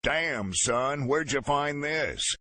Damn, son, where'd you find this?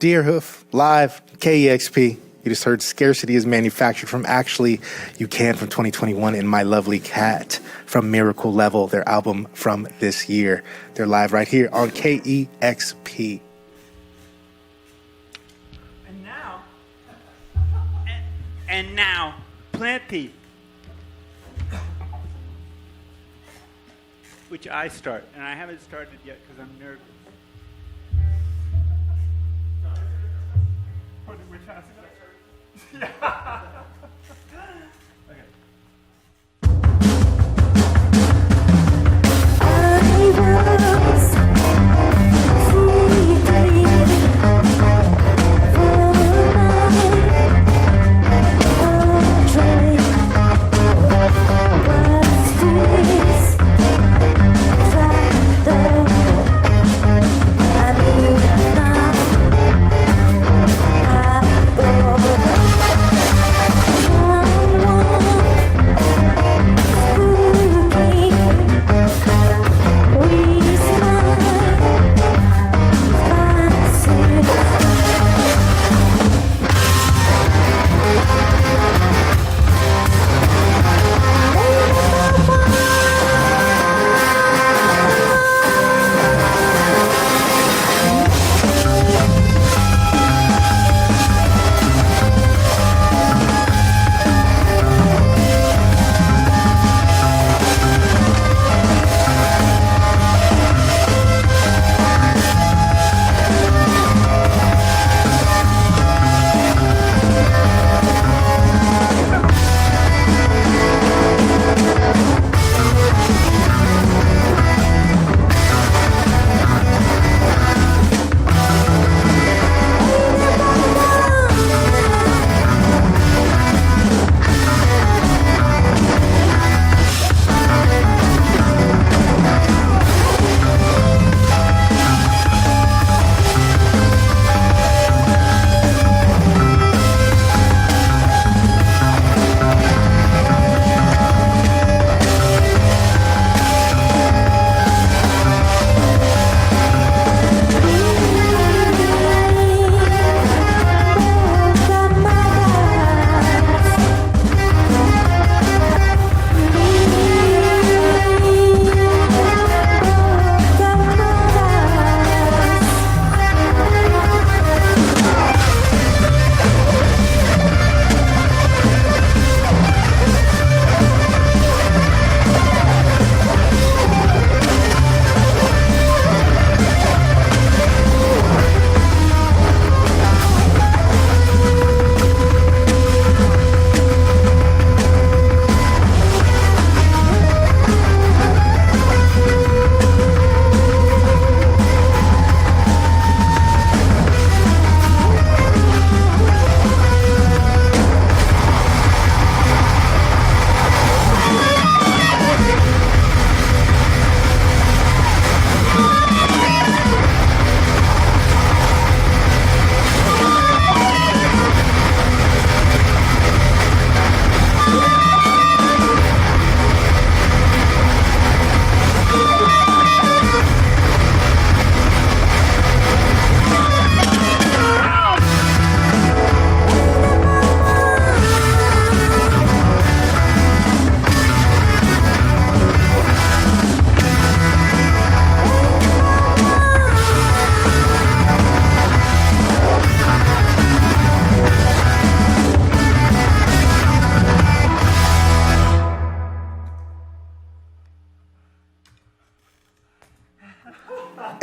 Deerhoof, live, KEXP. You just heard Scarcity Is Manufactured from Actually You Can from 2021 and My Lovely Cat from Miracle Level, their album from this year. They're live right here on KEXP. And now, Plant Thief, which I start, and I haven't started yet because I'm nervous. Which has to start? Yeah.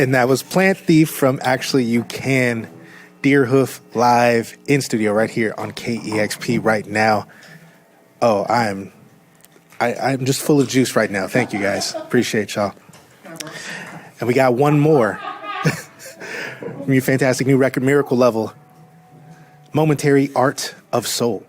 And that was Plant Thief from Actually You Can, Deerhoof live in studio right here on KEXP right now. Oh, I'm just full of juice right now. Thank you guys. Appreciate y'all. And we got one more from your fantastic new record, Miracle Level, Momentary Art of Soul.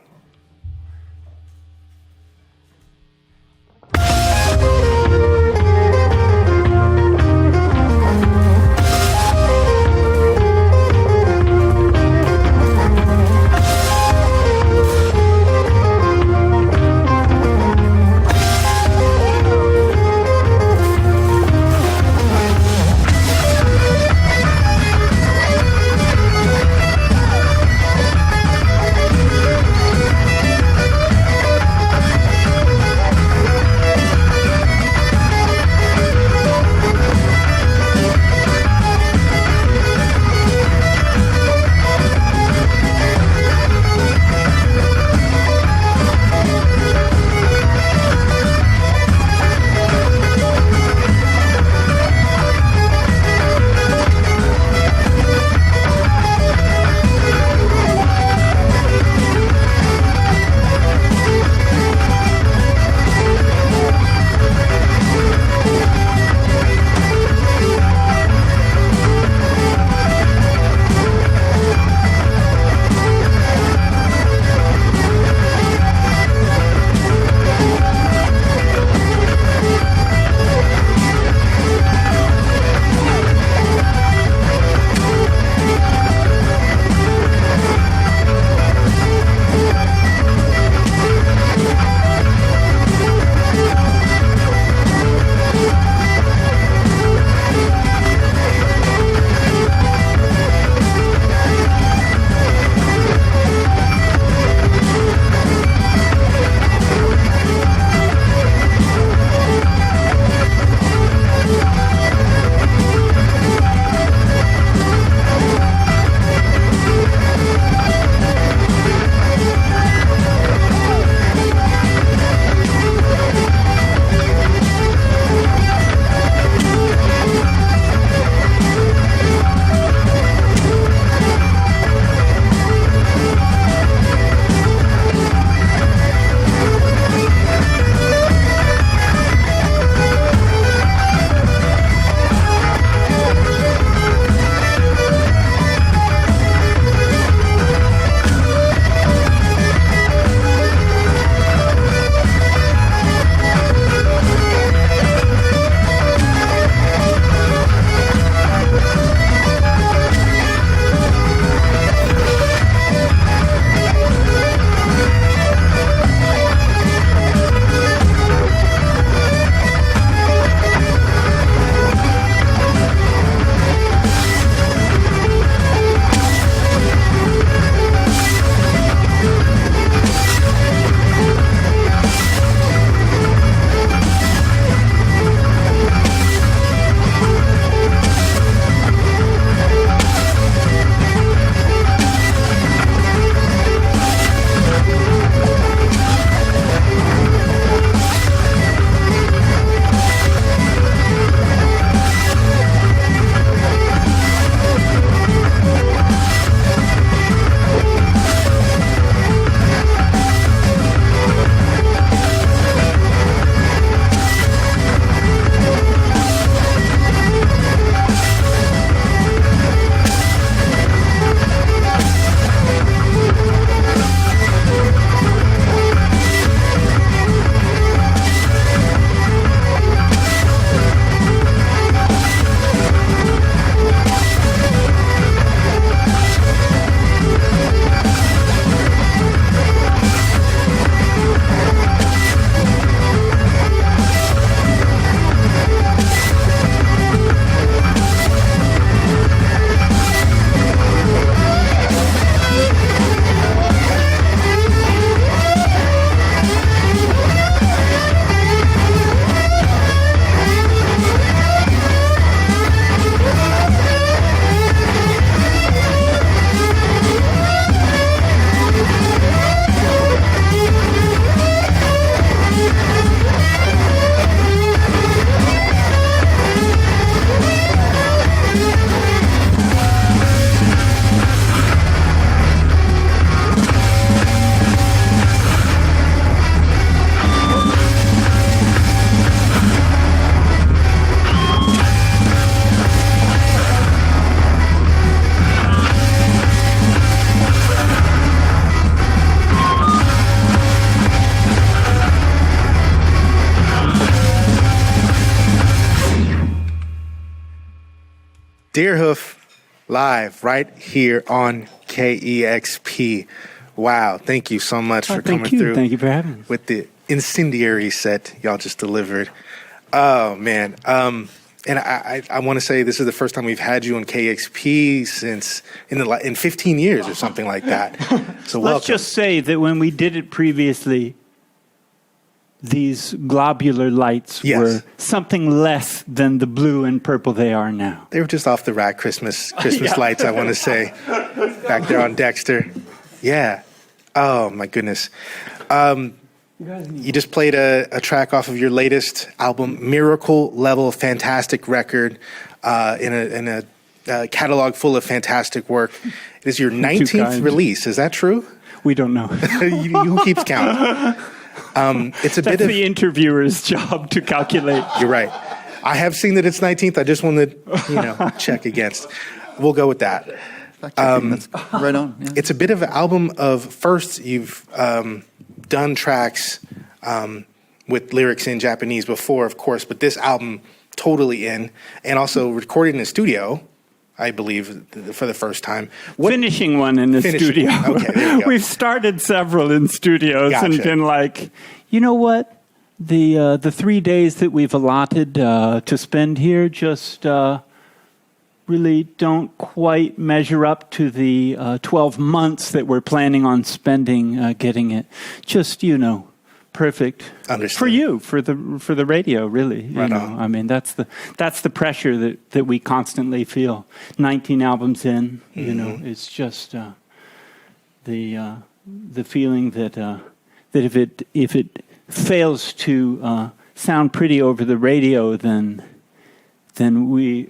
Deerhoof live right here on KEXP. Wow, thank you so much for coming through. Thank you for having me. With the incendiary set y'all just delivered. Oh, man. And I want to say this is the first time we've had you on KEXP since in 15 years or something like that. So welcome. Let's just say that when we did it previously, these globular lights were something less than the blue and purple they are now. They were just off the rack Christmas lights, I want to say, back there on Dexter. Yeah. Oh, my goodness. You just played a track off of your latest album, Miracle Level, fantastic record in a catalog full of fantastic work. It is your 19th release. Is that true? We don't know. Who keeps count? It's a That's bit of the interviewer's job to calculate. You're right. I have seen that it's 19th. I just wanted to, check against. We'll go with that. That's right on. Yeah. It's a bit of an album of firsts. You've done tracks with lyrics in Japanese before, of course, but this album totally in, and also recorded in the studio, I believe, for the first time. Finishing one in the studio. Okay, there you go. We've started several in studios and Gotcha. been like, you know what? The 3 days that we've allotted to spend here just really don't quite measure up to the 12 months that we're planning on spending getting it. Just, perfect. Understood. For you, for the radio, really. Right on. I mean, that's the pressure that we constantly feel. 19 albums in, it's just the feeling that if it fails to sound pretty over the radio, then we'll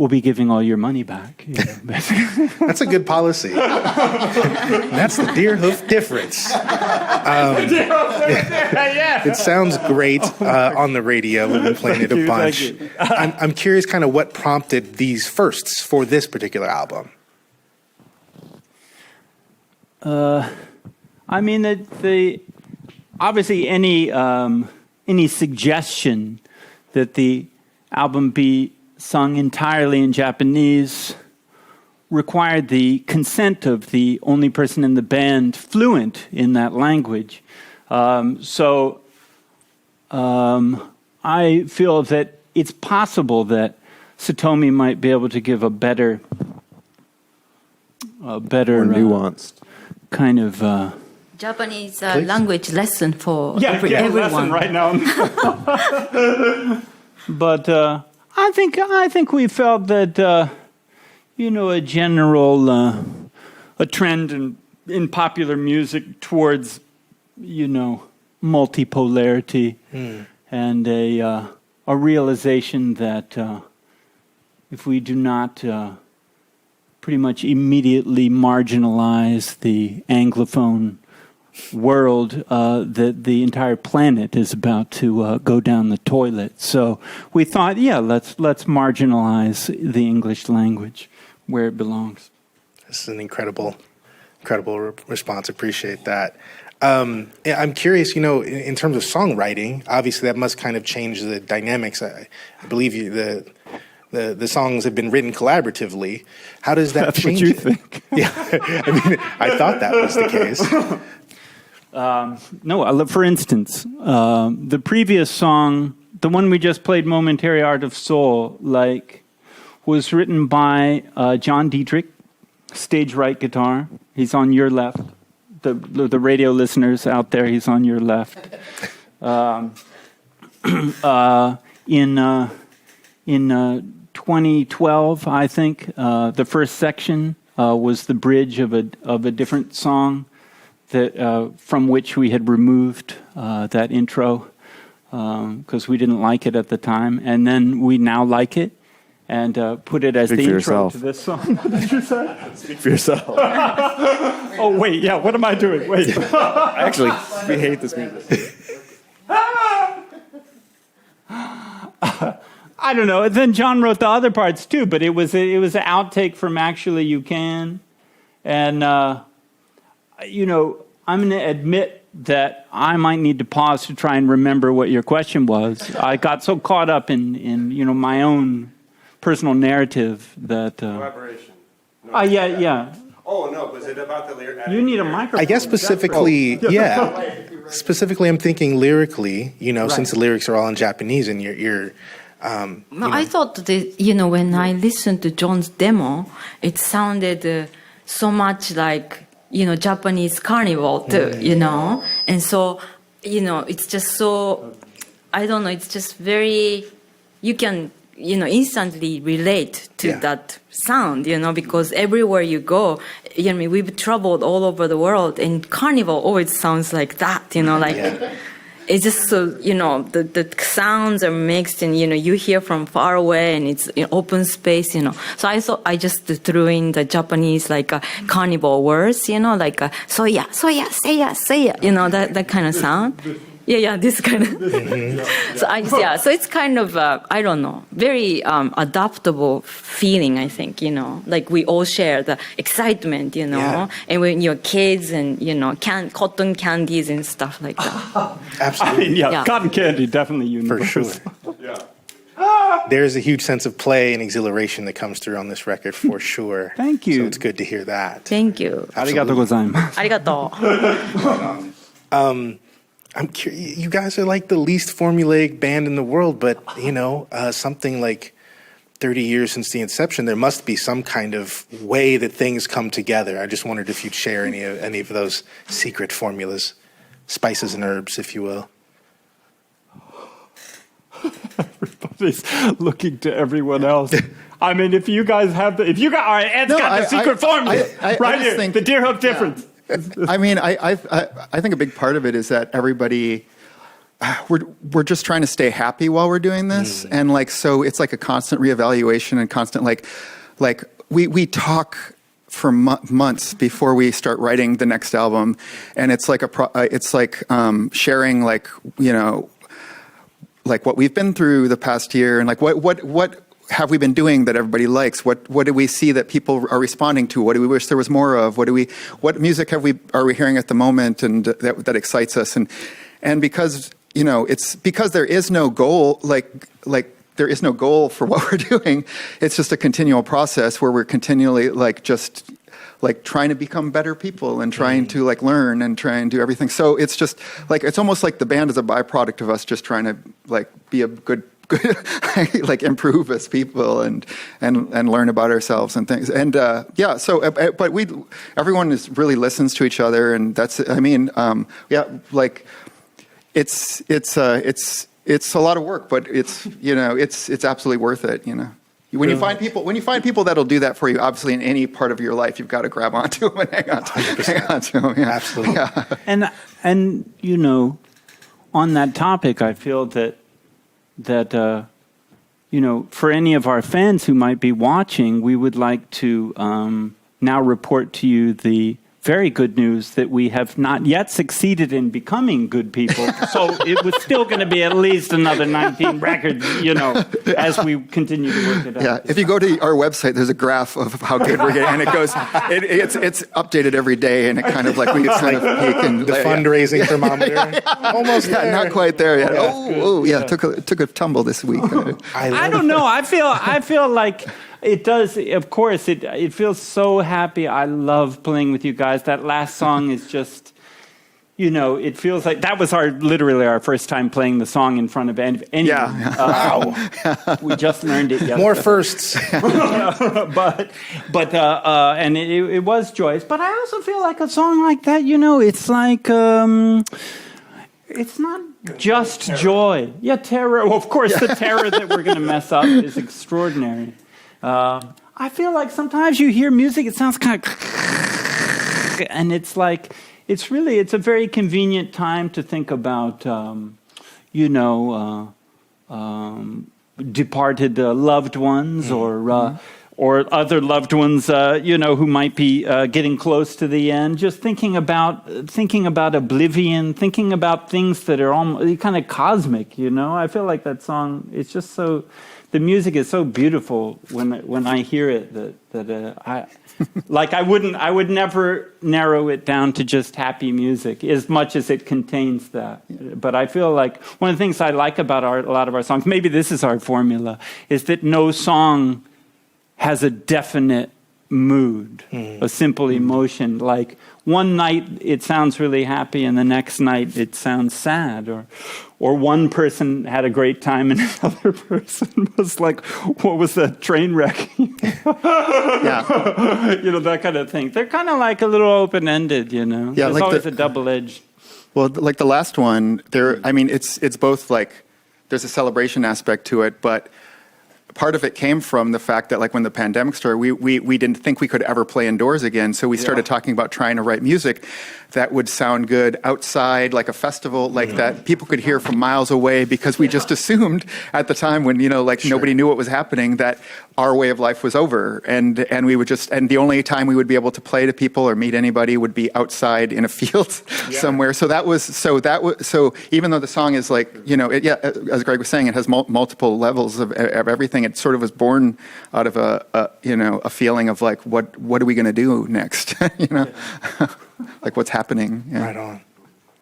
be giving all your money back. Basically. That's a good policy. That's the Deerhoof difference. It sounds great on the radio. We've been playing it a bunch. I'm curious kind of what prompted these firsts for this particular album. I mean, obviously any suggestion that the album be sung entirely in Japanese required the consent of the only person in the band fluent in that language. So I feel that it's possible that Satomi might be able to give a better More nuanced. kind of Japanese language lesson for everyone. lesson right now. But I think we felt that a general a trend in popular music towards multipolarity and a realization that if we do not pretty much immediately marginalize the Anglophone world, that the entire planet is about to go down the toilet. So we thought, let's marginalize the English language where it belongs. This is an incredible response. Appreciate that. I'm curious, in terms of songwriting, obviously that must kind of change the dynamics. I believe the songs have been written collaboratively. How does that change? That's what you think. Yeah, I mean, I thought that was the case. No, for instance, the previous song, the one we just played, Momentary Art of Soul, was written by John Dietrich, stage right guitar. He's on your left. The radio listeners out there, he's on your left. In 2012, I think, the first section was the bridge of a different song that from which we had removed that intro because we didn't like it at the time, and then we now like it and put it as the intro to this song. What did you say? Speak for yourself. Oh wait, yeah. What am I doing? Wait. Actually, we hate this music. I don't know. Then John wrote the other parts too, but it was an outtake from Actually You Can, and I'm going to admit that I might need to pause to try and remember what your question was. I got so caught up in my own personal narrative that. Collaboration. Yeah. Oh, no, was it about the lyric? You need a microphone. I guess specifically, specifically, I'm thinking lyrically. Since the lyrics are all in Japanese, and you're I thought that, when I listened to John's demo, it sounded so much like, Japanese carnival too, And so, it's just so, I don't know, it's just very, you can, instantly relate to that sound, because everywhere you go, we've traveled all over the world, and carnival always sounds like that, It's just so, the sounds are mixed, and, you hear from far away, and it's in open space, So I thought I just threw in the Japanese, carnival words, so yeah, say yeah, that kind of sound. Yeah, this kind of. So it's kind of, I don't know, very adaptable feeling, I think, like we all share the excitement, and when you're kids and, cotton candies and stuff like that. absolutely Cotton candy, definitely universal. for sure. There's a huge sense of play and exhilaration that comes through on this record for sure. Thank you. So it's good to hear that. Thank you. Arigatou gozaimasu. Arigato. I'm curious. You guys are like the least formulaic band in the world, but something like 30 years since the inception, there must be some kind of way that things come together. I just wondered if you'd share any of those secret formulas, spices and herbs, if you will. Everybody's looking to everyone else. I mean, if you guys all right, Ed's got the secret formula right here, the Deerhoof difference. I mean, I think a big part of it is that everybody, we're just trying to stay happy while we're doing this, and so it's like a constant reevaluation and constant like we talk for months before we start writing the next album, and it's like sharing like what we've been through the past year, and like what have we been doing that everybody likes? What do we see that people are responding to? What do we wish there was more of? What music are we hearing at the moment, and that excites us? And because it's because there is no goal, like there is no goal for what we're doing. It's just a continual process where we're continually just trying to become better people and trying to learn and try and do everything. So it's just it's almost like the band is a byproduct of us just trying to be a good improve as people and learn about ourselves and things. And but everyone really listens to each other, and that's it's a lot of work, but it's it's absolutely worth it. When you find people that'll do that for you, obviously in any part of your life, you've got to grab onto them and hang on to them. Yeah. Absolutely. Yeah. And on that topic, I feel that for any of our fans who might be watching, we would like to now report to you the very good news that we have not yet succeeded in becoming good people. So it was still going to be at least another 19 records, as we continue to work it out. Yeah, if you go to our website, there's a graph of how good we're getting, and it goes, it's updated every day, and it kind of we kind of peak and The fundraising thermometer. Almost there. not quite there yet. Took a tumble this week. I don't know. I feel like it does. Of course, it feels so happy. I love playing with you guys. That last song is just, it feels like that was literally our first time playing the song in front of anyone. Yeah. Wow. We just learned it yesterday. More firsts. but and it was joyous. But I also feel like a song like that, it's like it's not just joy. Yeah, terror. Well, of course, the terror that we're going to mess up is extraordinary. I feel like sometimes you hear music, it sounds kind of, and it's like, it's a very convenient time to think about, departed loved ones or other loved ones, who might be getting close to the end. Just thinking about oblivion, thinking about things that are almost kind of cosmic. I feel like that song. It's just so the music is so beautiful when I hear it that I like I would never narrow it down to just happy music as much as it contains that. But I feel like one of the things I like about a lot of our songs, maybe this is our formula, is that no song has a definite mood, a simple emotion. Like one night it sounds really happy and the next night it sounds sad, or one person had a great time and another person was like, what was that train wreck? Yeah. You know, that kind of thing. They're kind of like a little open-ended, you know. Yeah, There's like always a double-edged. Well, like the last one, I mean, it's both like there's a celebration aspect to it, but part of it came from the fact that, like, when the pandemic started, we didn't think we could ever play indoors again. So we started talking about trying to write music that would sound good outside, like a festival, like that people could hear from miles away, because we just assumed at the time when, you know, like nobody knew what was happening, that our way of life was over. And we would and the only time we would be able to play to people or meet anybody would be outside in a field somewhere. So so even though the song is like, you know, as Greg was saying, it has multiple levels of everything. It sort of was born out of a feeling of like, what are we going to do next? You know, like what's happening. Yeah. Right on.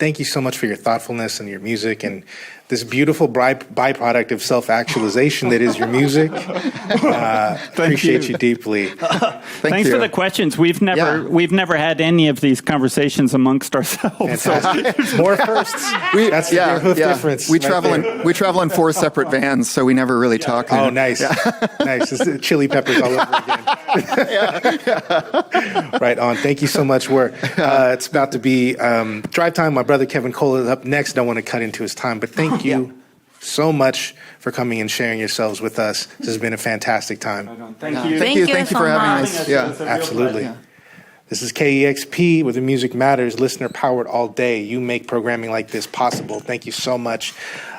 Thank you so much for your thoughtfulness and your music and this beautiful byproduct of self-actualization that is your music. Appreciate you deeply. Thanks for the questions. We've never had any of these conversations amongst ourselves. Fantastic. More firsts. That's the Deerhoof difference. We travel in 4 separate vans, so we never really talk. Oh, nice. Nice. It's the Chili Peppers all over again. Right on. Thank you so much. It's about to be drive time. My brother Kevin Cole is up next. Don't want to cut into his time, but thank you so much for coming and sharing yourselves with us. This has been a fantastic time. Thank you. Thank you so for having much. us. Yeah, Absolutely. Yeah. This is KEXP, where the music matters, listener powered all day. You make programming like this possible. Thank you so much.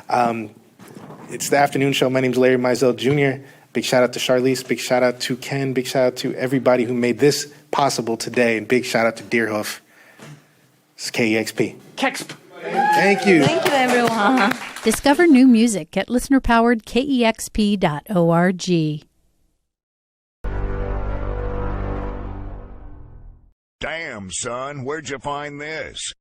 It's the afternoon show. My name's Larry Mizell Jr. Big shout out to Charlize. Big shout out to Ken. Big shout out to everybody who made this possible today. And big shout out to Deerhoof. This is KEXP. KEXP. Thank you. Thank you, everyone. Discover new music at listener-powered KEXP.org. Damn, son, where'd you find this?